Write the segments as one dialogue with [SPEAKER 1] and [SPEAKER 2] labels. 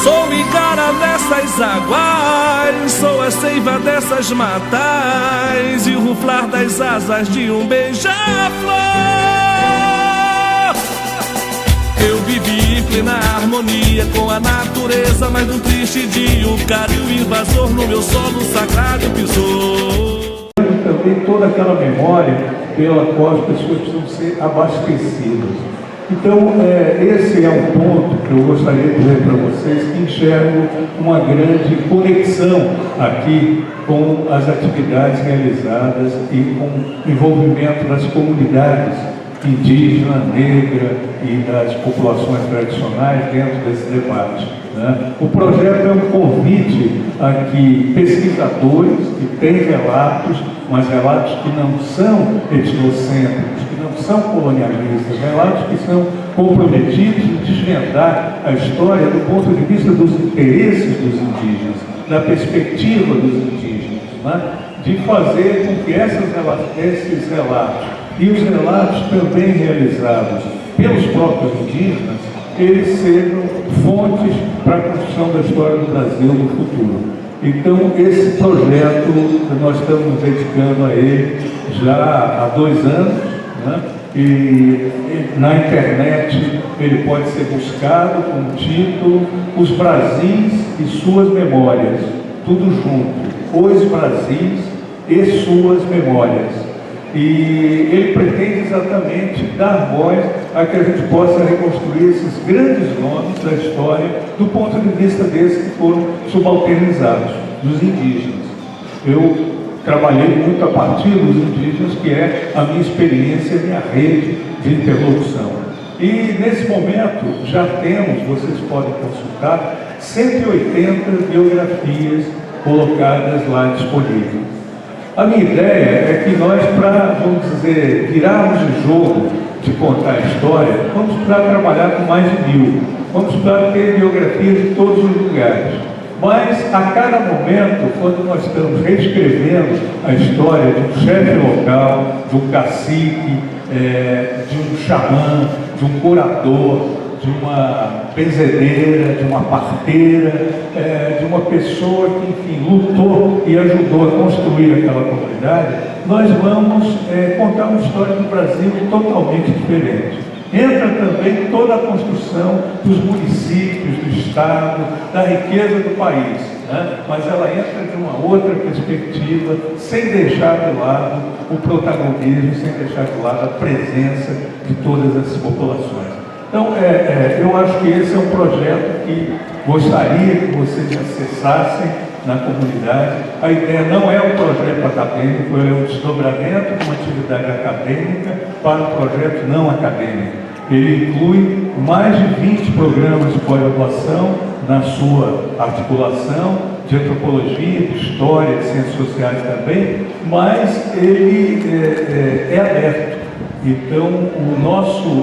[SPEAKER 1] Sou Igara dessas águas, sou a seiva dessas matas e o ruflar das asas de um beija-flor. Eu vivi em plena harmonia com a natureza, mas num triste dia o cara e o invasor no meu solo sagrado pisou.
[SPEAKER 2] Também toda aquela memória pela qual as pessoas precisam ser abastecidas. Então, esse é um ponto que eu gostaria de dizer para vocês, que enxergo uma grande conexão aqui com as atividades realizadas e com o envolvimento das comunidades indígena, negra e das populações tradicionais dentro desse debate, né? O projeto é um convite a que pesquisadores que têm relatos, mas relatos que não são etnocêntricos, que não são colonialistas, relatos que são comprometidos em desvendar a história do ponto de vista dos interesses dos indígenas, da perspectiva dos indígenas, né? De fazer com que esses relatos e os relatos também realizados pelos próprios indígenas, eles sejam fontes para a construção da história do Brasil no futuro. Então, esse projeto, nós estamos nos dedicando a ele já há 2 anos, né? E na internet ele pode ser buscado com o título Os Brasis e Suas Memórias, tudo junto, Os Brasis e Suas Memórias. E ele pretende exatamente dar voz a que a gente possa reconstruir esses grandes nomes da história do ponto de vista desses que foram subalternizados, dos indígenas. Eu trabalhei muito a partir dos indígenas, que é a minha experiência, a minha rede de interlocução. E nesse momento já temos, vocês podem consultar, 180 biografias colocadas lá disponíveis. A minha ideia é que nós, para, vamos dizer, virarmos o jogo de contar a história, vamos para trabalhar com mais de 1000. Vamos para ter biografias de todos os lugares. Mas, a cada momento, quando nós estamos reescrevendo a história de um chefe local, de um cacique, de um xamã, de um curador, de uma benzedeira, de uma parteira, de uma pessoa que, enfim, lutou e ajudou a construir aquela comunidade, nós vamos contar uma história do Brasil totalmente diferente. Entra também toda a construção dos municípios, do Estado, da riqueza do país, né? Mas ela entra de uma outra perspectiva, sem deixar de lado o protagonismo, sem deixar de lado a presença de todas essas populações. Então, eu acho que esse é um projeto que gostaria que vocês acessassem na comunidade. A ideia não é um projeto acadêmico, é um desdobramento de uma atividade acadêmica para um projeto não acadêmico. Ele inclui mais de 20 programas de pós-graduação na sua articulação, de antropologia, de história, de ciências sociais também, mas ele é aberto. Então,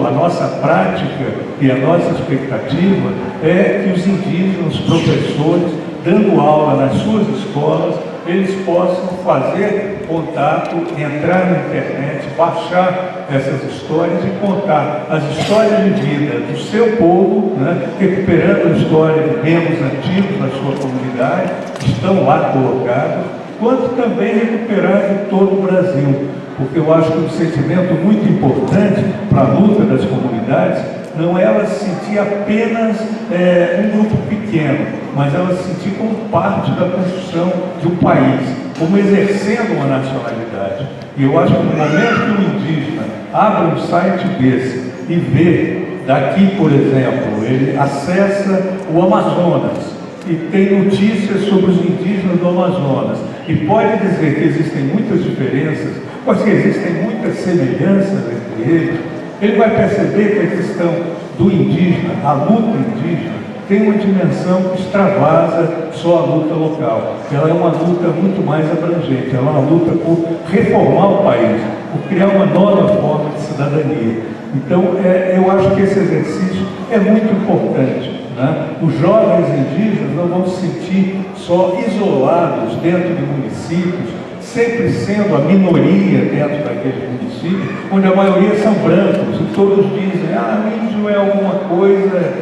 [SPEAKER 2] a nossa prática e a nossa expectativa é que os indígenas, os professores, dando aula nas suas escolas, eles possam fazer contato, entrar na internet, baixar essas histórias e contar as histórias de vida do seu povo, né, recuperando a história de membros antigos da sua comunidade, que estão lá colocados, quanto também recuperar de todo o Brasil. Porque eu acho que um sentimento muito importante para a luta das comunidades não é ela se sentir apenas um grupo pequeno, mas ela se sentir como parte da construção de um país, como exercendo uma nacionalidade. E eu acho que no momento que o indígena abre um site desse e vê, daqui, por exemplo, ele acessa o Amazonas e tem notícias sobre os indígenas do Amazonas e pode dizer que existem muitas diferenças, mas que existem muitas semelhanças entre eles, ele vai perceber que a questão do indígena, a luta indígena, tem uma dimensão que extravasa só a luta local. Ela é uma luta muito mais abrangente, ela é uma luta por reformar o país, por criar uma nova forma de cidadania. Então, eu acho que esse exercício é muito importante, né? Os jovens indígenas não vão se sentir só isolados dentro de municípios, sempre sendo a minoria dentro daquele município, onde a maioria são brancos, e todos dizem, o índio é alguma coisa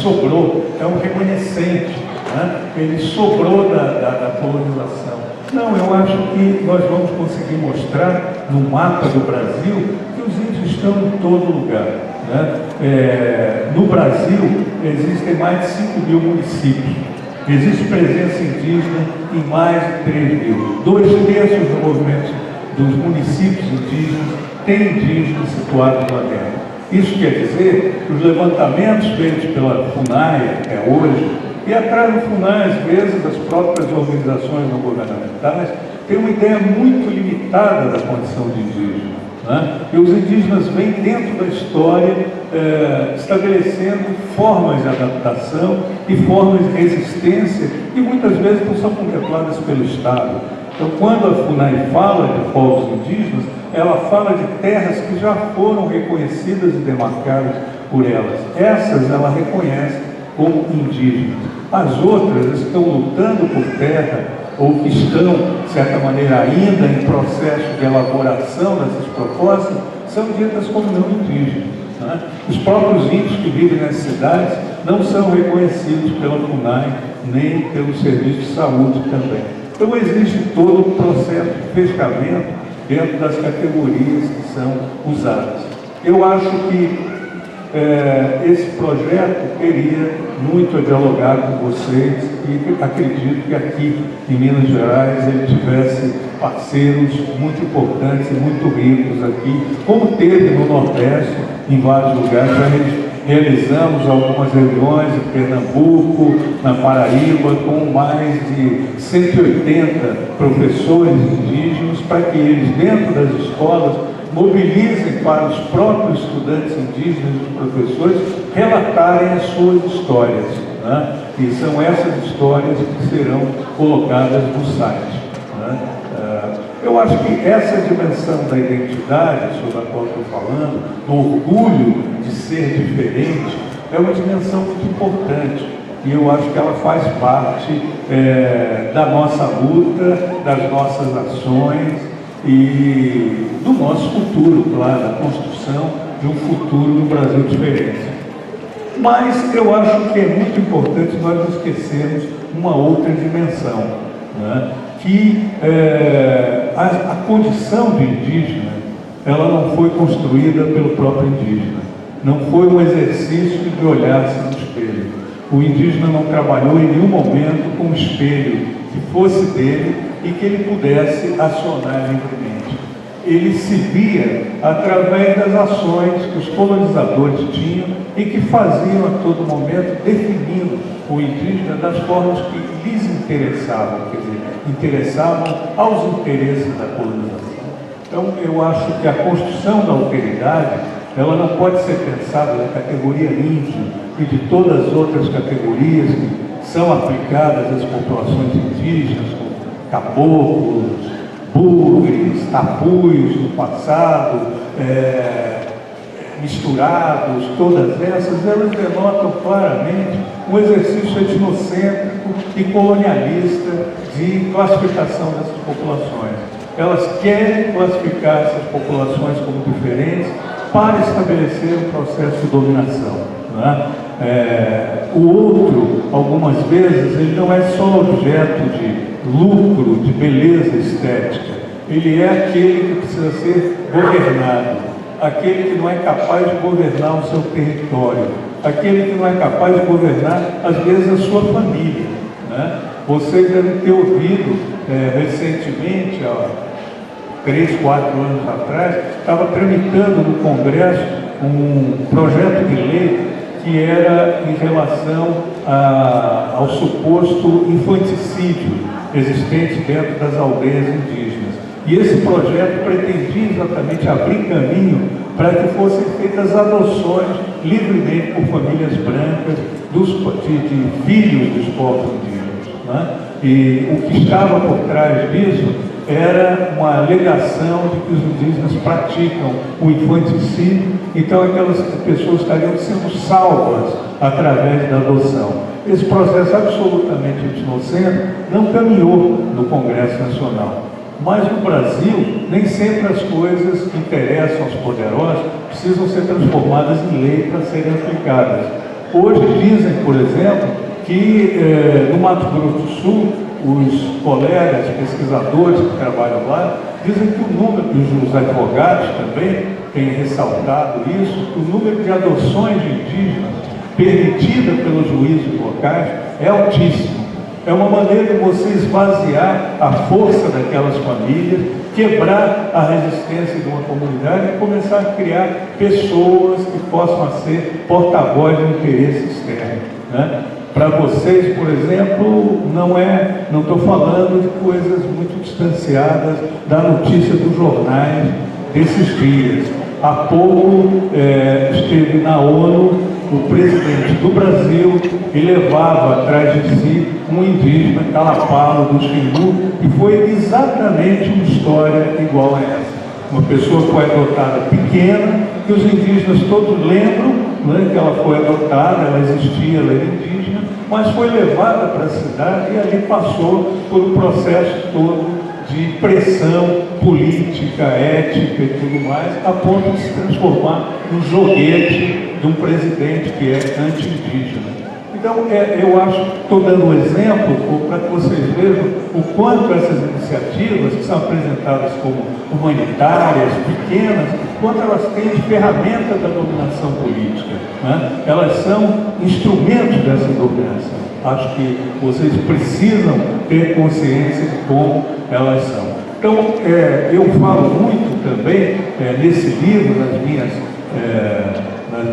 [SPEAKER 2] sobrou, é um remanescente, né? Ele sobrou da colonização. Não, eu acho que nós vamos conseguir mostrar no mapa do Brasil que os índios estão em todo lugar, né? No Brasil existem mais de 5.000 municípios. Existe presença indígena em mais de 3.000. 2/3 do movimento dos municípios indígenas tem indígenas situados lá dentro. Isso quer dizer que os levantamentos feitos pela FUNAI hoje, e atrás do FUNAI, às vezes, as próprias organizações não governamentais, têm uma ideia muito limitada da condição de indígena, né? E os indígenas vêm dentro da história estabelecendo formas de adaptação e formas de resistência que muitas vezes não são contempladas pelo Estado. Então, quando a FUNAI fala de povos indígenas, ela fala de terras que já foram reconhecidas e demarcadas por elas. Essas ela reconhece como indígenas. As outras estão lutando por terra ou que estão, de certa maneira, ainda em processo de elaboração dessas propostas, são ditas como não indígenas, né? Os próprios índios que vivem nas cidades não são reconhecidos pela FUNAI, nem pelo Serviço de Saúde também. Então, existe todo o processo de fechamento dentro das categorias que são usadas. Eu acho que esse projeto teria muito a dialogar com vocês e acredito que aqui em Minas Gerais ele tivesse parceiros muito importantes e muito ricos aqui, como teve no Nordeste, em vários lugares. Já realizamos algumas reuniões em Pernambuco, na Paraíba, com mais de 180 professores indígenas, para que eles, dentro das escolas, mobilizem para os próprios estudantes indígenas e os professores relatarem as suas histórias, né? E são essas histórias que serão colocadas no site, né? Eu acho que essa dimensão da identidade sobre a qual estou falando, do orgulho de ser diferente, é uma dimensão muito importante. E eu acho que ela faz parte da nossa luta, das nossas ações e do nosso futuro, claro, da construção de um futuro no Brasil diferente. Mas eu acho que é muito importante nós não esquecermos uma outra dimensão, né? Que a condição de indígena, ela não foi construída pelo próprio indígena, não foi um exercício de olhar-se no espelho. O indígena não trabalhou em nenhum momento com um espelho que fosse dele e que ele pudesse acionar livremente. Ele se via através das ações que os colonizadores tinham e que faziam a todo momento, definindo o indígena das formas que lhes interessavam, quer dizer, interessavam aos interesses da colonização. Então, eu acho que a construção da alteridade, ela não pode ser pensada na categoria índio e de todas as outras categorias que são aplicadas às populações indígenas, como caboclos, bugres, tapus no passado, misturados, todas essas, elas denotam claramente um exercício etnocêntrico e colonialista de classificação dessas populações. Elas querem classificar essas populações como diferentes para estabelecer um processo de dominação, né? O outro, algumas vezes, ele não é só objeto de lucro, de beleza estética, ele é aquele que precisa ser governado, aquele que não é capaz de governar o seu território, aquele que não é capaz de governar, às vezes, a sua família, né? Vocês devem ter ouvido recentemente, há 3, 4 anos atrás, estava tramitando no Congresso um projeto de lei que era em relação ao suposto infanticídio existente dentro das aldeias indígenas. E esse projeto pretendia exatamente abrir caminho para que fossem feitas adoções livremente por famílias brancas de filhos dos povos indígenas, né? E o que estava por trás disso era uma alegação de que os indígenas praticam o infanticídio, então aquelas pessoas estariam sendo salvas através da adoção. Esse processo absolutamente etnocêntrico não caminhou no Congresso Nacional. Mas no Brasil, nem sempre as coisas que interessam aos poderosos precisam ser transformadas em lei para serem aplicadas. Hoje dizem, por exemplo, que no Mato Grosso do Sul, os colegas pesquisadores que trabalham lá, dizem que o número, e os advogados também têm ressaltado isso, que o número de adoções de indígenas permitida pelos juízes locais é altíssimo. É uma maneira de você esvaziar a força daquelas famílias, quebrar a resistência de uma comunidade e começar a criar pessoas que possam ser porta-voz do interesse externo, né? Para vocês, por exemplo, não estou falando de coisas muito distanciadas da notícia dos jornais desses dias. Há pouco esteve na ONU o presidente do Brasil e levava atrás de si um indígena, Calapalo, do Xingu, e foi exatamente uma história igual a essa. Uma pessoa que foi adotada pequena, que os indígenas todos lembram, né, que ela foi adotada, ela existia, ela era indígena, mas foi levada para a cidade e ali passou por um processo todo de pressão política, ética e tudo mais, a ponto de se transformar num joguete de um presidente que é anti-indígena. Então, eu acho, estou dando um exemplo para que vocês vejam o quanto essas iniciativas, que são apresentadas como humanitárias, pequenas, quanto elas têm de ferramenta da dominação política, né? Elas são instrumentos dessa dominação. Acho que vocês precisam ter consciência de como elas são. Então, eu falo muito também, nesse livro, nas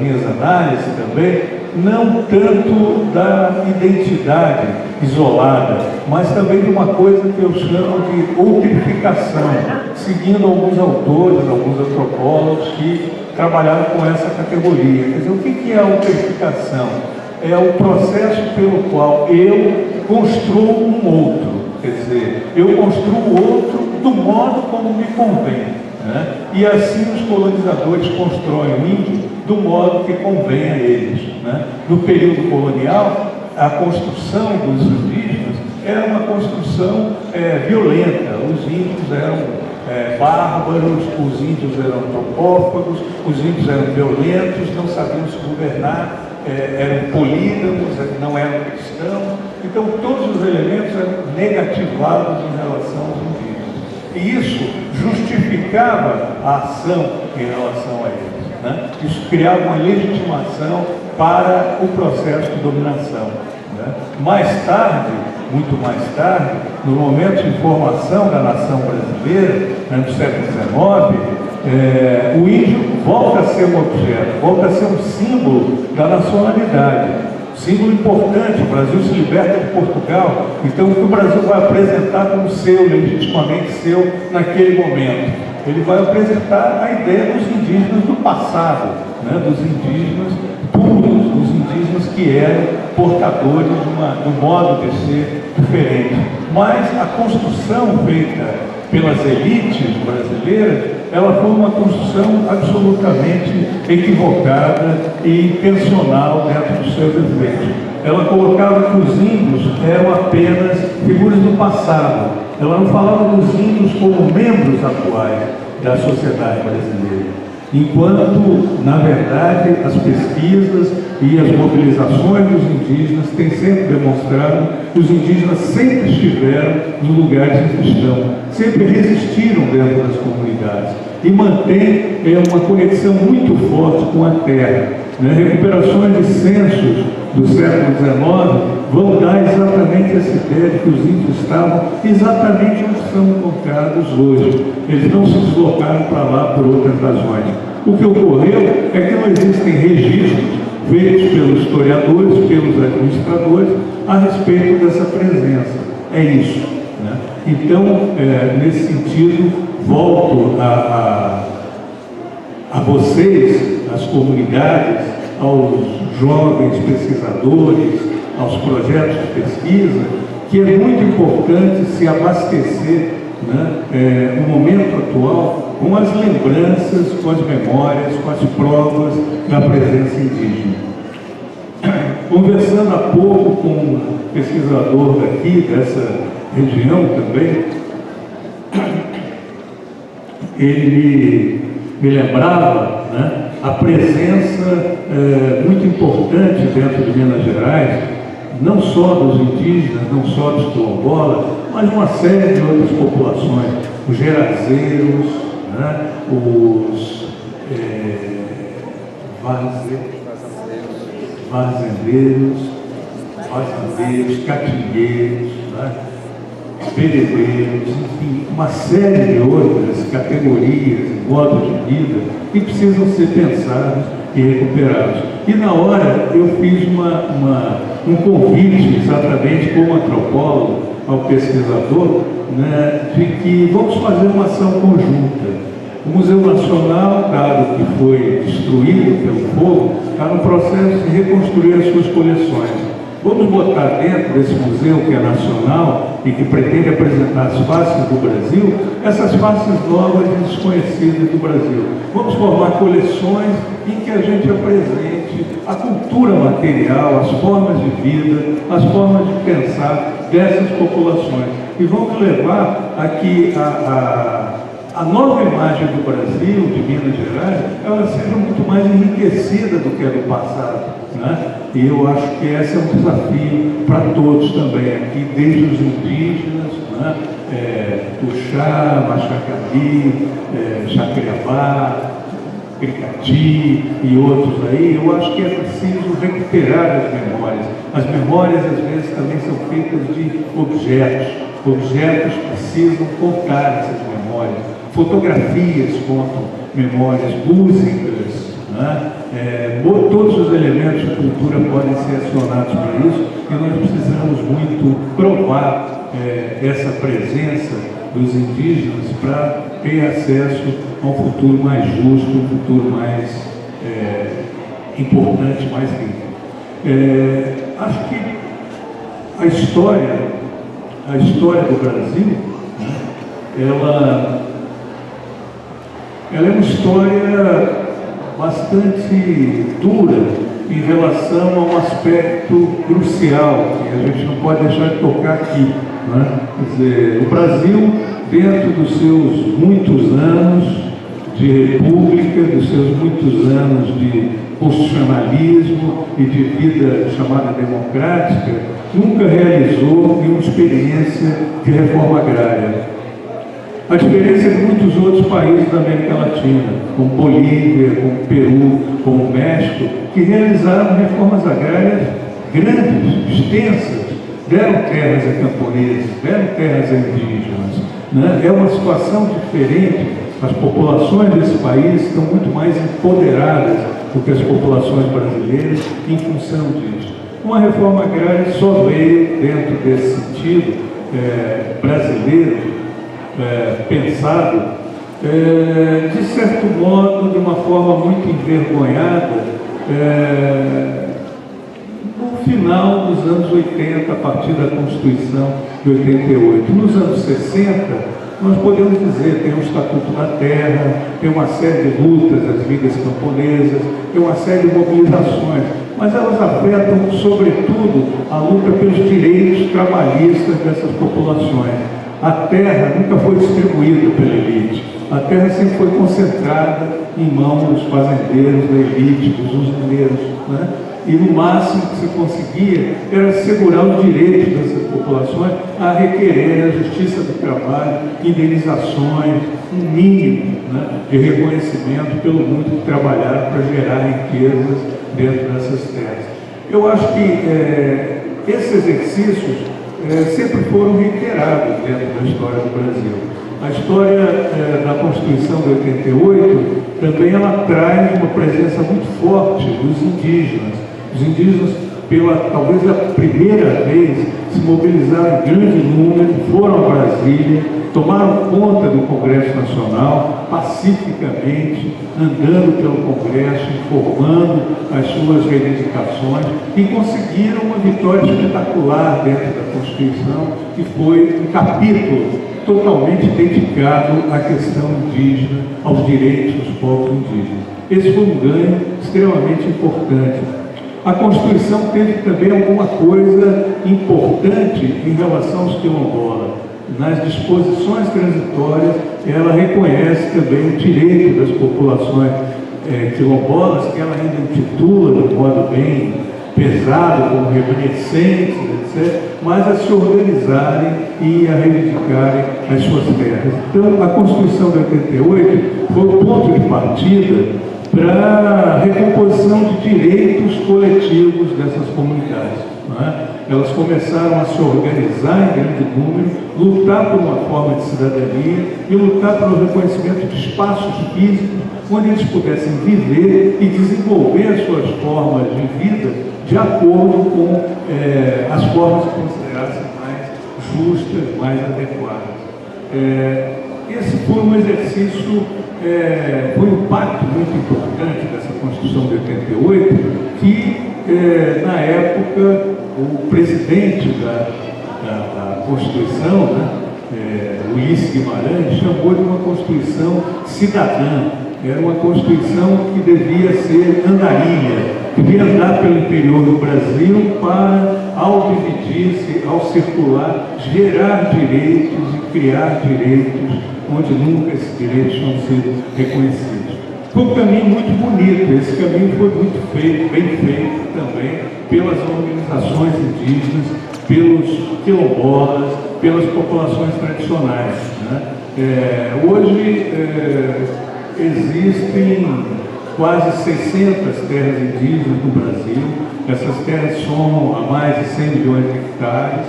[SPEAKER 2] minhas análises também, não tanto da identidade isolada, mas também de uma coisa que eu chamo de outrificação, seguindo alguns autores, alguns antropólogos que trabalharam com essa categoria. Quer dizer, o que é a outrificação? É o processo pelo qual eu construo um outro, quer dizer, eu construo o outro do modo como me convém, né? E assim os colonizadores constroem o índio do modo que convém a eles, né? No período colonial, a construção dos indígenas era uma construção violenta. Os índios eram bárbaros, os índios eram antropófagos, os índios eram violentos, não sabiam se governar, eram polígamos, não eram cristãos. Então todos os elementos eram negativados em relação aos indígenas. E isso justificava a ação em relação a eles, né? Isso criava uma legitimação para o processo de dominação, né? Mais tarde, muito mais tarde, no momento de formação da nação brasileira, né, do século XIX, o índio volta a ser um objeto, volta a ser um símbolo da nacionalidade, símbolo importante. O Brasil se liberta de Portugal, então o que o Brasil vai apresentar como seu, legitimamente seu, naquele momento? Ele vai apresentar a ideia dos indígenas do passado, né, dos indígenas puros, dos indígenas que eram portadores de um modo de ser diferente. Mas a construção feita pelas elites brasileiras, ela foi uma construção absolutamente equivocada e intencional dentro dos seus efeitos. Ela colocava que os índios eram apenas figuras do passado. Ela não falava dos índios como membros atuais da sociedade brasileira. Enquanto, na verdade, as pesquisas e as mobilizações dos indígenas têm sempre demonstrado que os indígenas sempre estiveram nos lugares em que estão, sempre resistiram dentro das comunidades e mantêm uma conexão muito forte com a terra. Recuperações de censos do século XIX vão dar exatamente essa ideia de que os índios estavam exatamente onde são encontrados hoje. Eles não se deslocaram para lá por outras razões. O que ocorreu é que não existem registros feitos pelos historiadores, pelos administradores, a respeito dessa presença. É isso, né? Então, nesse sentido, volto a vocês, às comunidades, aos jovens pesquisadores, aos projetos de pesquisa, que é muito importante se abastecer, né, no momento atual, com as lembranças, com as memórias, com as provas da presença indígena. Conversando há pouco com um pesquisador daqui, dessa região também, ele me lembrava, né, a presença muito importante dentro de Minas Gerais, não só dos indígenas, não só dos quilombolas, mas uma série de outras populações, os gerazeiros, né, os fazendeiros, catingueiros, né, beredeiros, enfim, uma série de outras categorias, modos de vida que precisam ser pensados e recuperados. E na hora eu fiz um convite, exatamente como antropólogo, ao pesquisador, né, de que vamos fazer uma ação conjunta. O Museu Nacional, dado que foi destruído pelo fogo, está no processo de reconstruir as suas coleções. Vamos botar dentro desse museu, que é nacional e que pretende apresentar as faces do Brasil, essas faces novas e desconhecidas do Brasil. Vamos formar coleções em que a gente apresente a cultura material, as formas de vida, as formas de pensar dessas populações. E vamos levar aqui a nova imagem do Brasil, de Minas Gerais, ela seja muito mais enriquecida do que a do passado, né? E eu acho que esse é um desafio para todos também aqui, desde os indígenas, né? Tuxá, Machacabi, Jacriabá, Cricati e outros aí. Eu acho que é preciso recuperar as memórias. As memórias, às vezes, também são feitas de objetos. Objetos precisam contar essas memórias. Fotografias contam memórias, músicas, né? Todos os elementos de cultura podem ser acionados para isso e nós precisamos muito provar essa presença dos indígenas para ter acesso a um futuro mais justo, um futuro mais importante, mais rico. Acho que a história do Brasil, né, ela é uma história bastante dura em relação a um aspecto crucial que a gente não pode deixar de tocar aqui, né? Quer dizer, o Brasil, dentro dos seus muitos anos de república, dos seus muitos anos de constitucionalismo e de vida chamada democrática, nunca realizou nenhuma experiência de reforma agrária. A diferença de muitos outros países da América Latina, como Bolívia, como Peru, como México, que realizaram reformas agrárias grandes, extensas, deram terras a camponeses, deram terras a indígenas, né? É uma situação diferente. As populações desse país estão muito mais empoderadas do que as populações brasileiras em função disso. Uma reforma agrária só veio dentro desse sentido brasileiro, pensado, de certo modo, de uma forma muito envergonhada, no final dos anos 80, a partir da Constituição de 88. Nos anos 60, nós podemos dizer, tem o Estatuto da Terra, tem uma série de lutas das ligas camponesas, tem uma série de mobilizações, mas elas afetam, sobretudo, a luta pelos direitos trabalhistas dessas populações. A terra nunca foi distribuída pela elite. A terra sempre foi concentrada em mãos dos fazendeiros, da elite, dos usineiros, né? E no máximo que se conseguia era assegurar os direitos dessas populações a requerer a justiça do trabalho, indenizações, um mínimo, né, de reconhecimento pelo muito que trabalharam para gerar riquezas dentro dessas terras. Eu acho que esses exercícios sempre foram reiterados dentro da história do Brasil. A história da Constituição de 88 também ela traz uma presença muito forte dos indígenas. Os indígenas, talvez a primeira vez, se mobilizaram em grande número, foram a Brasília, tomaram conta do Congresso Nacional, pacificamente, andando pelo Congresso, informando as suas reivindicações e conseguiram uma vitória espetacular dentro da Constituição, que foi um capítulo totalmente dedicado à questão indígena, aos direitos dos povos indígenas. Esse foi um ganho extremamente importante. A Constituição teve também alguma coisa importante em relação aos quilombolas. Nas disposições transitórias, ela reconhece também o direito das populações quilombolas, que ela ainda intitula de modo bem pesado, como remanescentes, etc., mas a se organizarem e a reivindicarem as suas terras. Então, a Constituição de 88 foi o ponto de partida para a recomposição de direitos coletivos dessas comunidades. Não é? Elas começaram a se organizar em grande número, lutar por uma forma de cidadania e lutar pelo reconhecimento de espaços físicos onde eles pudessem viver e desenvolver as suas formas de vida de acordo com as formas que considerassem mais justas, mais adequadas. Esse foi um exercício, foi um pacto muito importante dessa Constituição de 88, que na época o presidente da Constituição, né, Ulisses Guimarães, chamou de uma Constituição cidadã. Era uma Constituição que devia ser andarilha, devia andar pelo interior do Brasil para, ao dividir-se, ao circular, gerar direitos e criar direitos onde nunca esses direitos tinham sido reconhecidos. Foi um caminho muito bonito, esse caminho foi muito feito, bem feito também pelas organizações indígenas, pelos quilombolas, pelas populações tradicionais. Né? Hoje existem quase 600 terras indígenas no Brasil. Essas terras somam a mais de 100 milhões de hectares.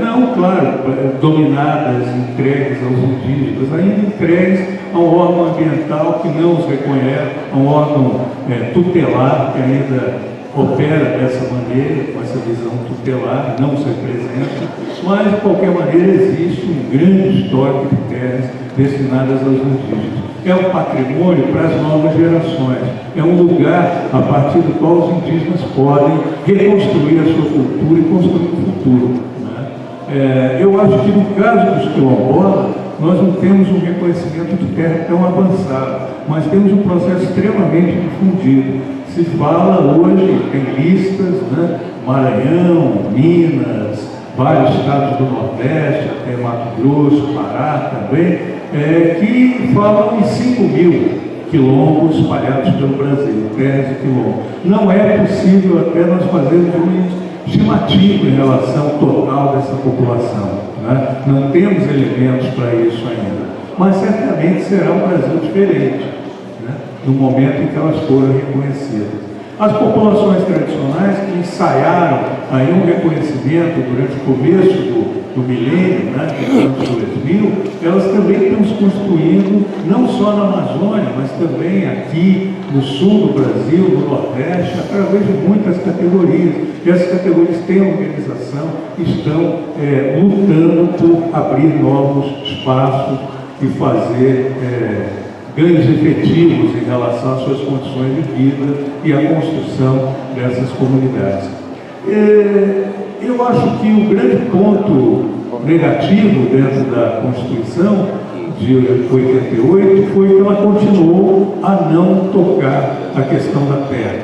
[SPEAKER 2] Não, claro, dominadas, entregues aos indígenas, ainda entregues a um órgão ambiental que não os reconhece, a um órgão tutelar que ainda opera dessa maneira, com essa visão tutelar, não se representa, mas de qualquer maneira existe um grande estoque de terras destinadas aos indígenas. É um patrimônio para as novas gerações, é um lugar a partir do qual os indígenas podem reconstruir a sua cultura e construir um futuro. Né? Eu acho que no caso dos quilombolas, nós não temos um reconhecimento de terra tão avançado, mas temos um processo extremamente difundido. Se fala hoje, tem listas, né? Maranhão, Minas, vários estados do Nordeste, até Mato Grosso, Pará também, que falam em 5 mil quilombos espalhados pelo Brasil, terras e quilombos. Não é possível até nós fazermos um estimativo em relação total dessa população. Né? Não temos elementos para isso ainda. Mas certamente será um Brasil diferente, né? No momento em que elas foram reconhecidas. As populações tradicionais que ensaiaram aí um reconhecimento durante o começo do milênio, né, dos anos 2000, elas também estão se construindo, não só na Amazônia, mas também aqui no sul do Brasil, no Nordeste, através de muitas categorias. E essas categorias têm organização, estão lutando por abrir novos espaços e fazer ganhos efetivos em relação às suas condições de vida e à construção dessas comunidades. Eu acho que o grande ponto negativo dentro da Constituição de 88 foi que ela continuou a não tocar a questão da terra,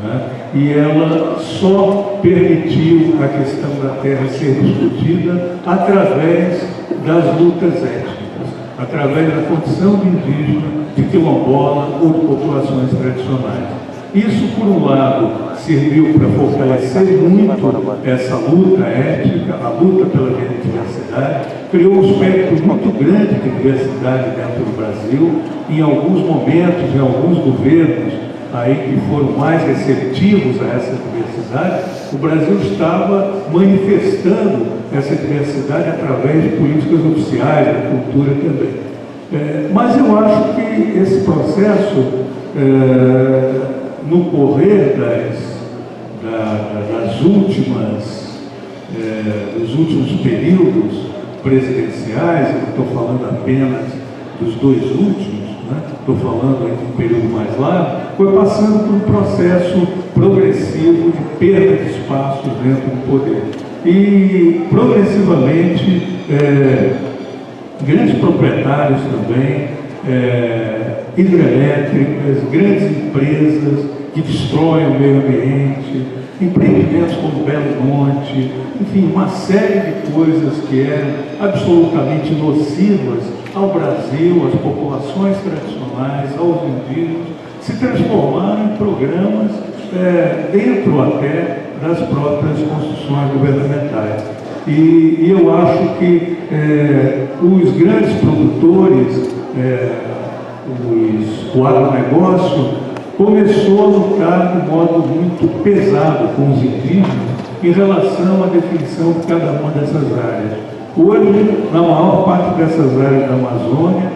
[SPEAKER 2] né? E ela só permitiu a questão da terra ser discutida através das lutas étnicas, através da condição de indígena, de quilombola ou de populações tradicionais. Isso, por um lado, serviu para fortalecer muito essa luta étnica, a luta pela diversidade, criou um espectro muito grande de diversidade dentro do Brasil. Em alguns momentos, em alguns governos aí que foram mais receptivos a essa diversidade, o Brasil estava manifestando essa diversidade através de políticas oficiais, da cultura também. Mas eu acho que esse processo, no correr dos últimos períodos presidenciais, eu estou falando apenas dos 2 últimos, né? Estou falando aí de um período mais largo, foi passando por um processo progressivo de perda de espaços dentro do poder. E, progressivamente, grandes proprietários também, hidrelétricas, grandes empresas que destroem o meio ambiente, empreendimentos como Belo Monte, enfim, uma série de coisas que eram absolutamente nocivas ao Brasil, às populações tradicionais, aos indígenas, se transformaram em programas dentro até das próprias construções governamentais. E eu acho que os grandes produtores, o agronegócio, começou a lutar de modo muito pesado com os indígenas em relação à definição de cada uma dessas áreas. Hoje, na maior parte dessas áreas da Amazônia,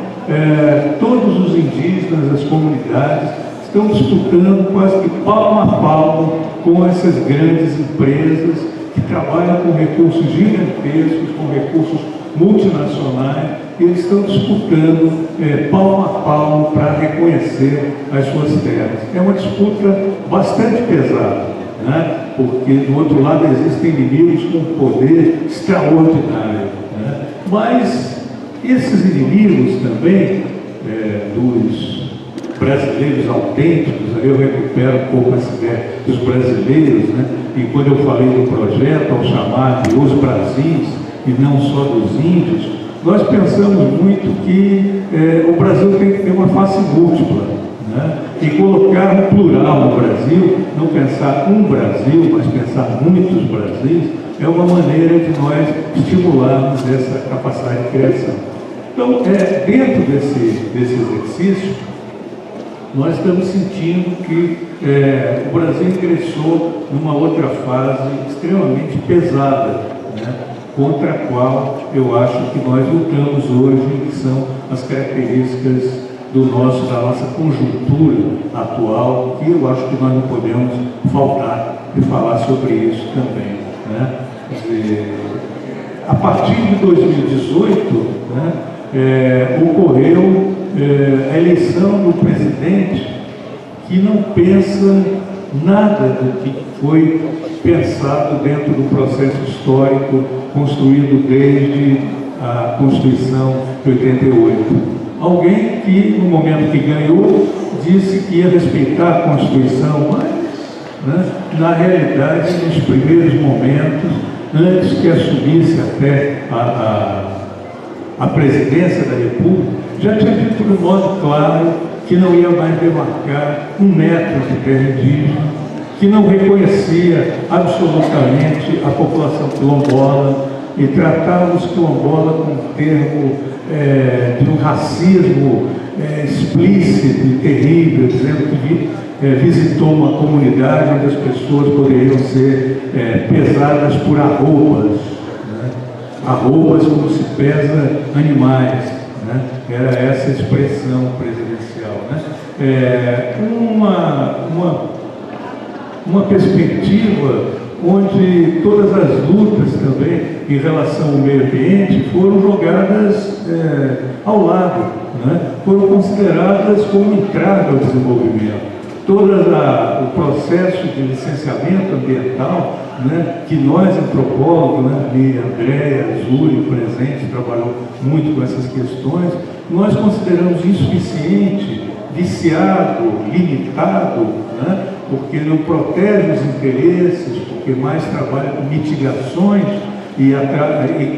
[SPEAKER 2] todos os indígenas, as comunidades, estão disputando quase que palmo a palmo com essas grandes empresas que trabalham com recursos gigantescos, com recursos multinacionais, e eles estão disputando palmo a palmo para reconhecer as suas terras. É uma disputa bastante pesada, né? Porque do outro lado existem inimigos com poder extraordinário, né? Mas esses inimigos também, dos brasileiros autênticos, aí eu recupero um pouco essa ideia dos brasileiros, né? E quando eu falei do projeto, ao chamar de os Brasis, e não só dos índios, nós pensamos muito que o Brasil tem que ter uma face múltipla, né? E colocar um plural no Brasil, não pensar um Brasil, mas pensar muitos Brasis, é uma maneira de nós estimularmos essa capacidade de criação. Então, dentro desse exercício, nós estamos sentindo que o Brasil ingressou numa outra fase extremamente pesada, né? Contra a qual eu acho que nós lutamos hoje, que são as características da nossa conjuntura atual, que eu acho que nós não podemos faltar de falar sobre isso também, né? Quer dizer, a partir de 2018, né, ocorreu a eleição do presidente que não pensa nada do que foi pensado dentro do processo histórico construído desde a Constituição de 88. Alguém que, no momento que ganhou, disse que ia respeitar a Constituição, mas, né, na realidade, nos primeiros momentos, antes que assumisse até a presidência da República, já tinha dito de modo claro que não ia mais demarcar 1 metro de terra indígena, que não reconhecia absolutamente a população quilombola e tratava os quilombolas com um termo de um racismo explícito e terrível, dizendo que visitou uma comunidade onde as pessoas poderiam ser pesadas por arrobas, né? Arrobas como se pesa animais, né? Era essa expressão presidencial, né? Uma perspectiva onde todas as lutas também em relação ao meio ambiente foram jogadas ao lado, né? Foram consideradas como entrada ao desenvolvimento. Todo o processo de licenciamento ambiental, né, que nós, antropólogos, né, a Andréia, Zúlio, presente, trabalhou muito com essas questões, nós consideramos insuficiente, viciado, limitado, né, porque não protege os interesses, porque mais trabalha com mitigações e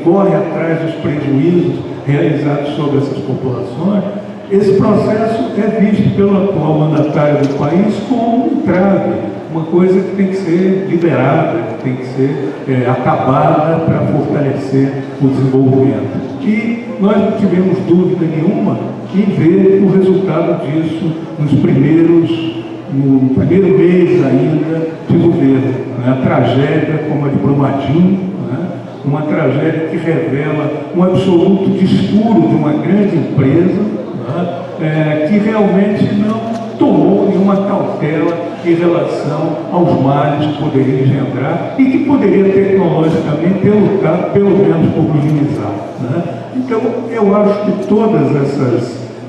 [SPEAKER 2] corre atrás dos prejuízos realizados sobre essas populações. Esse processo é visto pelo atual mandatário do país como um entrave, uma coisa que tem que ser liberada, que tem que ser acabada para fortalecer o desenvolvimento. E nós não tivemos dúvida nenhuma em ver o resultado disso no primeiro mês ainda de governo, né? A tragédia como a de Brumadinho, né? Uma tragédia que revela um absoluto descuro de uma grande empresa, que realmente não tomou nenhuma cautela em relação aos males que poderiam engendrar e que poderia tecnologicamente ter lutado pelo menos por minimizar, né? Então, eu acho que todas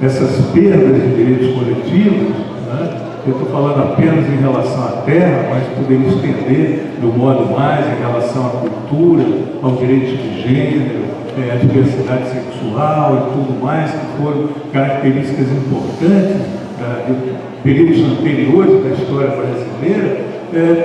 [SPEAKER 2] essas perdas de direitos coletivos, né, eu estou falando apenas em relação à terra, mas poderia estender do modo mais em relação à cultura, aos direitos de gênero, a diversidade sexual e tudo mais, que foram características importantes de períodos anteriores da história brasileira,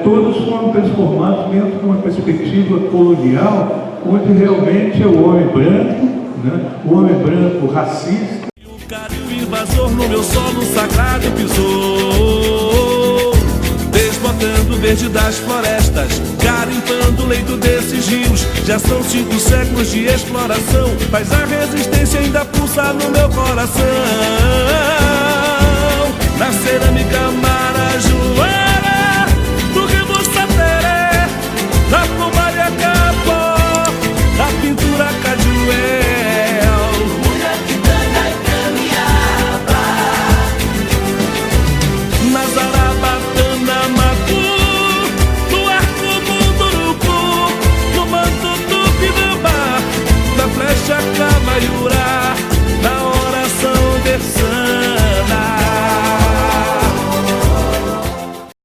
[SPEAKER 2] todos foram transformados dentro de uma perspectiva colonial, onde realmente é o homem branco, né, o homem branco racista.
[SPEAKER 1] E o invasor no meu solo sagrado pisou, desbotando o verde das florestas, garimpando o leito desses rios. Já são 5 séculos de exploração, mas a resistência ainda pulsa no meu coração. Na cerâmica marajoara, do rio Sateré, da plumária capó, da pintura cajuel,
[SPEAKER 3] Muirapitanga e Camiaba,
[SPEAKER 1] na zarabatana macu, no arco munduruku, no manto tupinambá, na flecha camaiura.